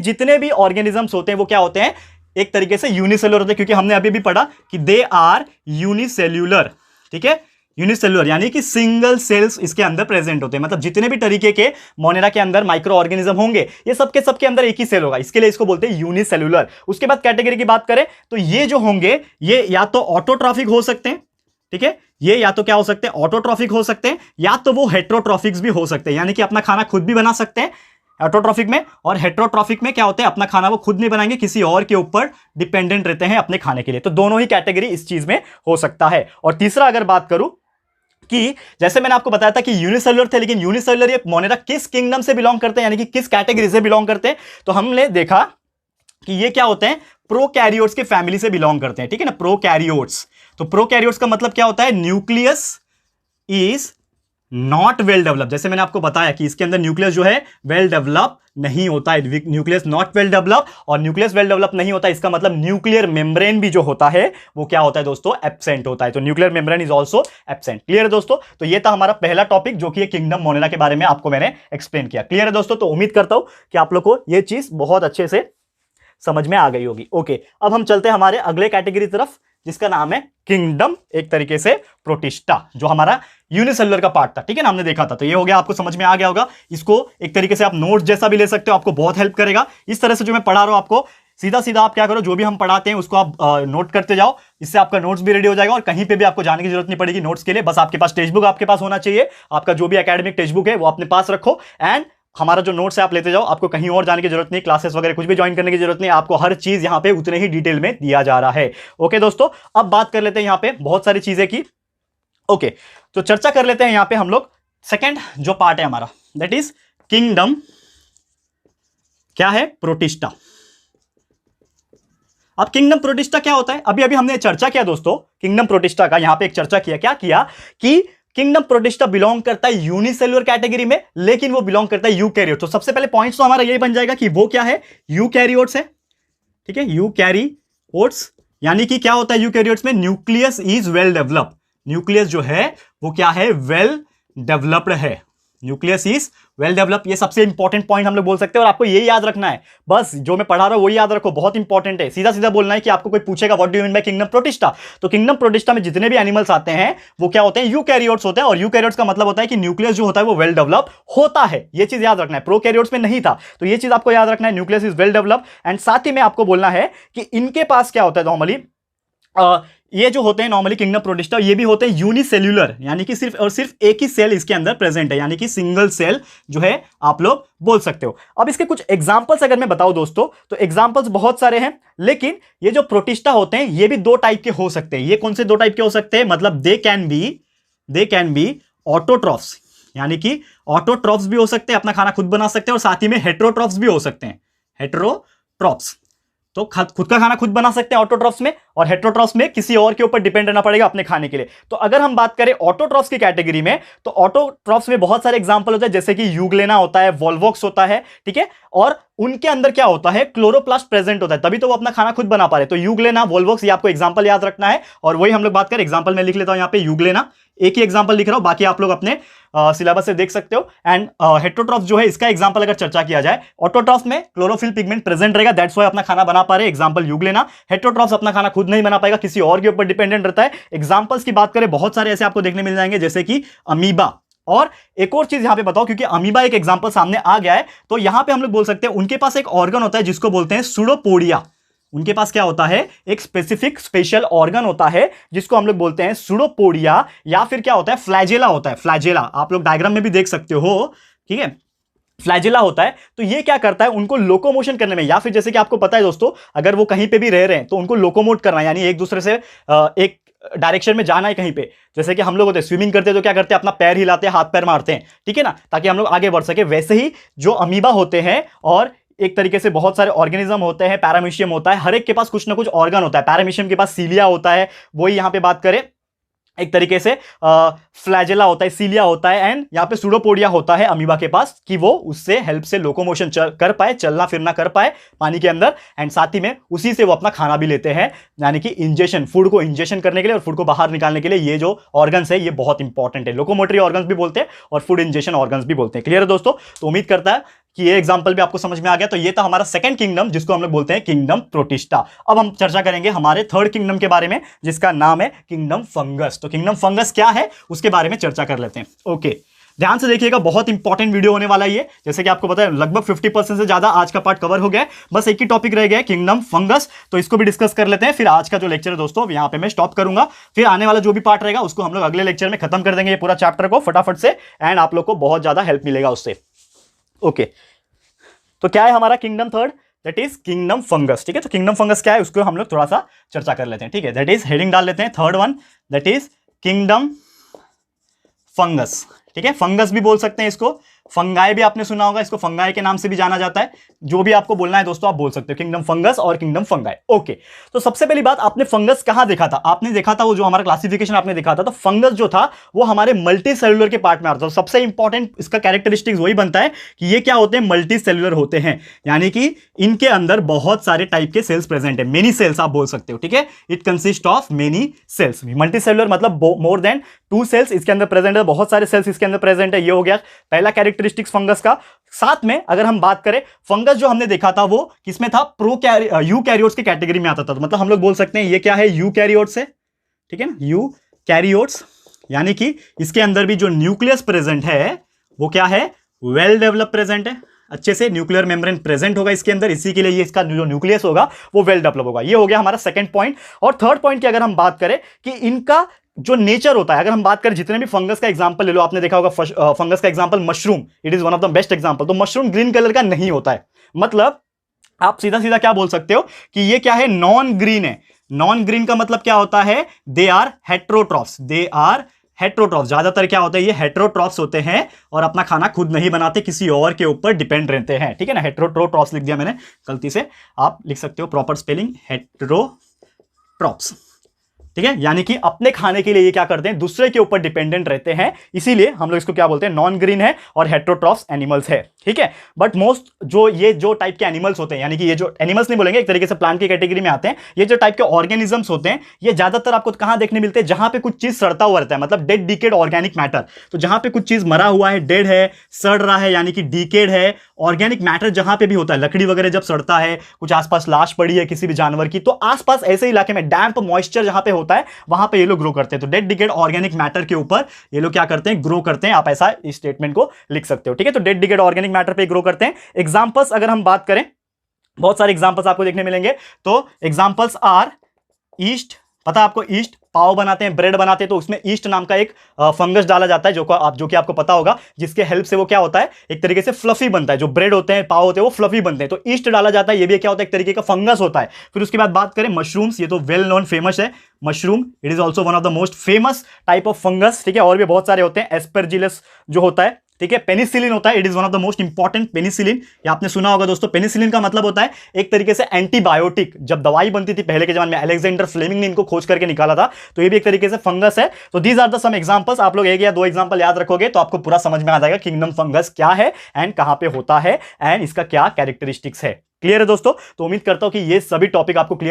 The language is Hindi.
जितने भी ऑर्गेनिजम्स होते हैं वो क्या होते हैं, एक तरीके से यूनिसेलुलर होते हैं, क्योंकि हमने अभी भी पढ़ा कि दे आर यूनिसेल्यूलर। ठीक है, यूनिसेलुलर यानी कि सिंगल सेल्स इसके अंदर प्रेजेंट होते हैं, मतलब जितने भी तरीके के मोनेरा के अंदर माइक्रो ऑर्गेनिज्म होंगे ये सबके सबके अंदर एक ही सेल होगा, इसके लिए इसको बोलते हैं यूनिसेलुलर। उसके बाद कैटेगरी की बात करें तो ये जो होंगे ये या तो ऑटोट्रॉफिक हो सकते हैं, ठीक है, ये या तो क्या हो सकते हैं, ऑटोट्रॉफिक हो सकते हैं, या तो वो हेट्रोट्रॉफिक्स भी हो सकते हैं, यानी कि अपना खाना खुद भी बना सकते हैं ऑटोट्रॉफिक में, और हेट्रोट्रॉफिक में क्या होता है, अपना खाना वो खुद नहीं बनाएंगे, किसी और के ऊपर डिपेंडेंट रहते हैं अपने खाने के लिए। तो दोनों ही कैटेगरी इस चीज में हो सकता है। और तीसरा अगर बात करूं कि जैसे मैंने आपको बताया था कि यूनिसेलुलर थे, लेकिन यूनिसेलुलर ये मोनेरा किस किंगडम से बिलोंग करते हैं, यानी कि किस कैटेगरी से बिलोंग करते हैं, तो हमने देखा कि ये क्या होते हैं, प्रोकैरियोट्स के फैमिली से बिलोंग करते हैं। ठीक है ना, प्रोकैरियोट्स। तो प्रोकैरियोट्स का मतलब क्या होता है, nucleus is not well develop. जैसे मैंने आपको बताया कि इसके अंदर न्यूक्लियस जो है वेल डेवलप नहीं होता है, न्यूक्लियस नॉट वेल डेवलप, और न्यूक्लियस वेल डेवलप नहीं होता इसका मतलब न्यूक्लियर मेम्ब्रेन भी जो होता है वो क्या होता है दोस्तों, एब्सेंट होता है। तो nuclear membrane is also absent. Clear है दोस्तों, तो ये था हमारा पहला टॉपिक जो कि किंगडम मोनेरा के बारे में आपको मैंने एक्सप्लेन किया। क्लियर है दोस्तों, तो उम्मीद करता हूं कि आप लोग को ये चीज बहुत अच्छे से समझ में आ गई होगी। ओके, अब हम चलते हैं हमारे अगले कैटेगरी तरफ जिसका नाम है किंगडम, एक तरीके से प्रोटिस्टा, जो हमारा यूनिसेलुलर का पार्ट था। ठीक है ना, हमने देखा था। तो ये हो गया, आपको समझ में आ गया होगा। इसको एक तरीके से आप नोट्स जैसा भी ले सकते हो, आपको बहुत हेल्प करेगा। इस तरह से जो मैं पढ़ा रहा हूं आपको, सीधा सीधा आप क्या करो, जो भी हम पढ़ाते हैं उसको आप नोट करते जाओ, इससे आपका नोट्स भी रेडी हो जाएगा और कहीं पे भी आपको जाने की जरूरत नहीं पड़ेगी नोट्स के लिए। बस आपके पास टेक्स्ट बुक आपके पास होना चाहिए, आपका जो भी एकेडमिक टेक्स्ट बुक है वो अपने पास रखो, एंड हमारा जो नोट्स है आप लेते जाओ। आपको कहीं और जाने की जरूरत नहीं, क्लासेस वगैरह कुछ भी ज्वाइन करने की जरूरत नहीं, आपको हर चीज यहां पे उतने ही डिटेल में दिया जा रहा है। ओके दोस्तों, अब बात कर लेते हैं यहां पे बहुत सारी चीजें की। ओके, तो चर्चा कर लेते हैं यहां पे हम लोग सेकंड जो पार्ट है हमारा, दैट इज किंगडम क्या है, प्रोटिस्टा। अब किंगडम प्रोटिस्टा क्या होता है, अभी अभी हमने चर्चा किया दोस्तों किंगडम प्रोटिस्टा का, यहां पे एक चर्चा किया, क्या किया कि किंगडम प्रोटिस्टा बिलोंग करता है यूनिसेलुलर कैटेगरी में, लेकिन वो बिलोंग करता है यूकैरियोट। तो सबसे पहले पॉइंट्स तो हमारा यही बन जाएगा कि वो क्या है, यूकैरियोट्स है। ठीक है, यूकैरियोट्स यानी कि क्या होता है यूकैरियोट्स में, nucleus is well developed. Nucleus जो है वो क्या है, वेल डेवलप्ड है। न्यूक्लियस इज वेल डेवलप, ये सबसे इंपॉर्टेंट पॉइंट हम लोग बोल सकते हैं, और आपको ये याद रखना है। बस जो मैं पढ़ा रहा हूं वो याद रखो, बहुत इंपॉर्टेंट है। सीधा सीधा बोलना है कि आपको कोई पूछेगा what do you mean by kingdom protista, तो किंगडम प्रोटिस्टा में जितने भी एनिमल्स आते हैं वो क्या होते हैं, यूकैरियोट्स होते हैं। और यूकैरियोट्स का मतलब होता है कि न्यूक्लियस जो होता है वो वेल डेवलप होता है, ये चीज याद रखना है। प्रोकैरियोट्स में नहीं था, तो ये चीज आपको याद रखना है, nucleus is well develop. And साथ ही में आपको बोलना है कि इनके पास क्या होता है नॉर्मली, ये जो होते हैं नॉर्मली किंगडम प्रोटिस्टा, ये भी होते हैं यूनिसेल्युलर, यानी कि सिर्फ और सिर्फ एक ही सेल इसके अंदर प्रेजेंट है, यानी कि सिंगल सेल जो है आप लोग बोल सकते हो। अब इसके कुछ एग्जांपल्स अगर मैं बताऊं दोस्तों, तो एग्जांपल्स बहुत सारे हैं, लेकिन ये जो प्रोटिस्टा होते हैं ये भी दो टाइप के हो सकते हैं। ये कौन से दो टाइप के हो सकते हैं, मतलब दे कैन बी ऑटोट्रॉफ्स, यानी कि ऑटोट्रॉफ्स भी हो सकते हैं, अपना खाना खुद बना सकते हैं, और साथ ही में हेट्रोट्रॉफ्स भी हो सकते हैं। हेट्रोट्रॉफ्स तो खुद का खाना खुद बना सकते हैं ऑटोट्रॉफ्स में, और हेट्रोट्रॉफ्स में किसी और के ऊपर डिपेंड रहना पड़ेगा अपने खाने के लिए। तो अगर हम बात करें ऑटोट्रॉफ्स की कैटेगरी में, तो ऑटोट्रॉफ्स में बहुत सारे एग्जांपल होते हैं, जैसे कि यूग्लेना होता है, वोल्वॉक्स होता है। ठीक है, और उनके अंदर क्या होता है, क्लोरोप्लास्ट प्रेजेंट होता है, तभी तो वो अपना खाना खुद बना पा रहे। तो यूग्लेना, वोल्वॉक्स, ये आपको एग्जांपल याद रखना है। और वही हम लोग बात करें, एग्जांपल में लिख लेता हूं यहां पे यूग्लेना, एक ही एग्जांपल लिख रहा हूं, बाकी आप लोग अपने सिलेबस से देख सकते हो। एंड हेट्रोट्रॉफ्स जो है इसका एग्जांपल अगर चर्चा किया जाए, ऑटोट्रॉफ्स में क्लोरोफिल पिगमेंट प्रेजेंट रहेगा, दैट्स व्हाई अपना खाना बना पा रहे, एग्जांपल यूग्लेना। हेट्रोट्रॉफ्स अपना खाना खुद नहीं बना पाएगा, किसी और के ऊपर डिपेंडेंट रहता है। एग्जांपल्स की बात करें, बहुत सारे ऐसे आपको देखने मिल जाएंगे, जैसे कि अमीबा। और एक और चीज यहां पे बताओ, क्योंकि अमीबा एक एग्जांपल सामने आ गया है, तो यहां पे हम लोग बोल सकते हैं उनके पास एक ऑर्गन होता है जिसको बोलते हैं सूडोपोडिया। उनके पास क्या होता है, एक स्पेसिफिक स्पेशल ऑर्गन होता है जिसको हम लोग बोलते हैं सूडोपोडिया, या फिर क्या होता है, फ्लैजेला होता है। फ्लैजेला आप लोग डायग्राम में भी देख सकते हो, ठीक है, फ्लैजेला होता है। तो ये क्या करता है, उनको लोकोमोशन करने में, या फिर जैसे कि आपको पता है दोस्तों, अगर वो कहीं पे भी रह रहे हैं तो उनको लोकोमोट करना, यानी एक दूसरे से एक डायरेक्शन में जाना है कहीं पे। जैसे कि हम लोग होते हैं स्विमिंग करते हैं तो क्या करते हैं, अपना पैर हिलाते हैं, हाथ पैर मारते हैं, ठीक है ना, ताकि हम लोग आगे बढ़ सके। वैसे ही जो अमीबा होते हैं, और एक तरीके से बहुत सारे ऑर्गेनिज्म होते हैं, पैरामीशियम होता है, हर एक के पास कुछ ना कुछ ऑर्गन होता है। पैरामीशियम के पास सीलिया होता है, वही यहां पे बात करें एक तरीके से फ्लैजेला होता है, सीलिया होता है, एंड यहां पे सूडोपोडिया होता है अमीबा के पास, कि वो उससे हेल्प से लोकोमोशन कर पाए, चलना फिरना कर पाए पानी के अंदर। एंड साथ ही में उसी से वो अपना खाना भी लेते हैं, यानी कि इंजेक्शन, फूड को इंजेक्शन करने के लिए और फूड को बाहर निकालने के लिए ये जो ऑर्गन्स है ये बहुत इंपॉर्टेंट है। लोकोमोटरी ऑर्गन्स भी बोलते हैं और फूड इंजेक्शन ऑर्गन्स भी बोलते हैं। क्लियर है दोस्तों, तो उम्मीद करता है कि ये एग्जांपल भी आपको समझ में आ गया। तो ये था हमारा सेकंड किंगडम, जिसको हम लोग बोलते हैं किंगडम प्रोटिस्टा। अब हम चर्चा करेंगे हमारे थर्ड किंगडम के बारे में, जिसका नाम है किंगडम फंगस। तो किंगडम फंगस क्या है उसके बारे में चर्चा कर लेते हैं। ओके, ध्यान से देखिएगा, बहुत इंपॉर्टेंट वीडियो होने वाला है ये। जैसे कि आपको पता है लगभग 50% से ज्यादा आज का पार्ट कवर हो गया है, बस एक ही टॉपिक रह गया है, किंगडम फंगस। तो इसको भी डिस्कस कर लेते हैं, फिर आज का जो लेक्चर है दोस्तों यहां पे मैं स्टॉप करूंगा। फिर आने वाला जो भी पार्ट रहेगा उसको हम लोग अगले लेक्चर में खत्म कर देंगे, ये पूरा चैप्टर को फटाफट से, एंड आप लोग को बहुत ज्यादा हेल्प मिलेगा उससे। ओके, तो क्या है हमारा kingdom third? That is kingdom fungus. ठीक है, तो किंगडम फंगस क्या है उसको हम लोग थोड़ा सा चर्चा कर लेते हैं। ठीक है, दैट इज हेडिंग डाल लेते हैं third one, that is kingdom fungus. ठीक है, फंगस भी बोल सकते हैं इसको, फंगाई भी आपने सुना होगा, इसको फंगाई के नाम से भी जाना जाता है। जो भी आपको बोलना है दोस्तों आप बोल सकते हो, किंगडम फंगस और किंगडम फंगाई। ओके, तो सबसे पहली बात, आपने फंगस कहां देखा था? आपने देखा था वो जो हमारा क्लासिफिकेशन आपने देखा था, तो फंगस जो था वो हमारे मल्टी सेलुलर के पार्ट में आता था। तो सबसे इंपॉर्टेंट इसका कैरेक्टरिस्टिक्स वही बनता है कि ये क्या होते हैं, मल्टी सेलुलर होते हैं, यानी कि इनके अंदर बहुत सारे टाइप के सेल्स प्रेजेंट है, मेनी सेल्स आप बोल सकते हो। ठीक है, it consist of many cells. Multi cellular मतलब मोर देन 2 सेल्स इसके अंदर प्रेजेंट है, बहुत सारे सेल्स इसके अंदर प्रेजेंट है। ये हो गया पहला कैरेक्टरिस्टिक्स फंगस का। साथ में अगर हम बात करें, फंगस जो हमने देखा था वो किसमें था, यूकैरियोट्स की कैटेगरी में आता था। तो मतलब हम लोग बोल सकते हैं ये क्या है, यूकैरियोट्स है। ठीक है ना, यूकैरियोट्स, यानी कि इसके अंदर भी जो न्यूक्लियस प्रेजेंट है वो क्या है, वेल डेवलप प्रेजेंट है, अच्छे से न्यूक्लियर मेम्ब्रेन प्रेजेंट होगा इसके अंदर, इसी के लिए ये इसका जो न्यूक्लियस होगा वो वेल डेवलप होगा। ये हो गया हमारा सेकंड पॉइंट। और थर्ड पॉइंट की अगर हम बात करें कि इनका जो नेचर होता है, अगर हम बात करें जितने भी फंगस का एग्जांपल ले लो, आपने देखा होगा फंगस का example mushroom, it is one of the best example. तो मशरूम ग्रीन कलर का नहीं होता है, मतलब आप सीधा सीधा क्या बोल सकते हो कि ये क्या है, नॉन ग्रीन है। नॉन ग्रीन का मतलब क्या होता है, they are heterotrophs, they are heterotrophs. ज्यादातर क्या होता है, ये हेट्रोट्रॉफ्स होते हैं और अपना खाना खुद नहीं बनाते, किसी और के ऊपर डिपेंड रहते हैं। ठीक है ना, हेट्रोट्रॉफ्स लिख दिया मैंने गलती से, आप लिख सकते हो प्रॉपर स्पेलिंग हेट्रोट्रॉफ्स। ठीक है, यानी कि अपने खाने के लिए ये क्या करते हैं, दूसरे के ऊपर डिपेंडेंट रहते हैं, इसीलिए हम लोग इसको क्या बोलते हैं, नॉन ग्रीन है और हेट्रोट्रॉफ्स एनिमल्स है। ठीक है, बट मोस्ट जो टाइप के एनिमल्स होते हैं, यानी कि ये जो एनिमल्स नहीं बोलेंगे, एक तरीके से प्लांट की कैटेगरी में आते हैं, ये जो टाइप के ऑर्गेनिजम्स होते हैं ये ज्यादातर आपको कहां देखने मिलते हैं, जहां पे कुछ चीज सड़ता हुआ रहता है, मतलब डेड डिकेड ऑर्गेनिक मैटर। तो जहां पे कुछ चीज मरा हुआ है, डेड है, सड़ रहा है, यानी कि डिकेड है, ऑर्गेनिक मैटर जहां पे भी होता है, लकड़ी वगैरह जब सड़ता है, कुछ आसपास लाश पड़ी है किसी भी जानवर की, तो आसपास ऐसे इलाके में डैम्प मॉइस्चर जहां पे होता है वहां पे ये लोग ग्रो करते हैं। तो डेड डिकेड ऑर्गेनिक मैटर के ऊपर ये लोग क्या करते हैं, ग्रो करते हैं। आप ऐसा इस स्टेटमेंट को लिख सकते हो। ठीक है, तो डेड डिकेड ऑर्गेनिक मैटर पे ग्रो करते हैं। एग्जांपल्स अगर हम बात करें, बहुत सारे एग्जांपल्स आपको देखने मिलेंगे। तो एग्जांपल्स आर ईस्ट, पता है आपको, ईस्ट पाव बनाते हैं, ब्रेड बनाते हैं, तो उसमें ईस्ट नाम का एक फंगस डाला जाता है, जो कि आपको पता होगा, जिसके हेल्प से वो क्या होता है, एक तरीके से फ्लफी बनता है। जो ब्रेड होते हैं, पाव होते हैं, वो फ्लफी बनते हैं, तो ईस्ट डाला जाता है। ये भी क्या होता है, एक तरीके का फंगस होता है। फिर उसके बाद बात करें मशरूम्स, ये तो वेल नोन फेमस है mushroom, it is also one of the most famous type of fungus. ठीक है, और भी बहुत सारे होते हैं, एस्परजिलस जो होता है, ठीक है, पेनिसिलिन होता है, it is one of the most important penicillin, ये आपने सुना होगा दोस्तों। पेनिसिलिन का मतलब होता है एक तरीके से एंटीबायोटिक। जब दवाई बनती थी पहले के जमाने में, अलेक्जेंडर फ्लेमिंग ने इनको खोज करके निकाला था, तो ये भी एक तरीके से फंगस है। तो these are the some examples. आप लोग एक या दो एग्जांपल याद रखोगे तो आपको पूरा समझ में आ जाएगा किंगडम फंगस क्या है एंड कहां पे होता है एंड इसका क्या कैरेक्टरिस्टिक्स है। क्लियर है दोस्तों? तो उम्मीद करता हूं कि ये सभी टॉपिक आपको क्लियर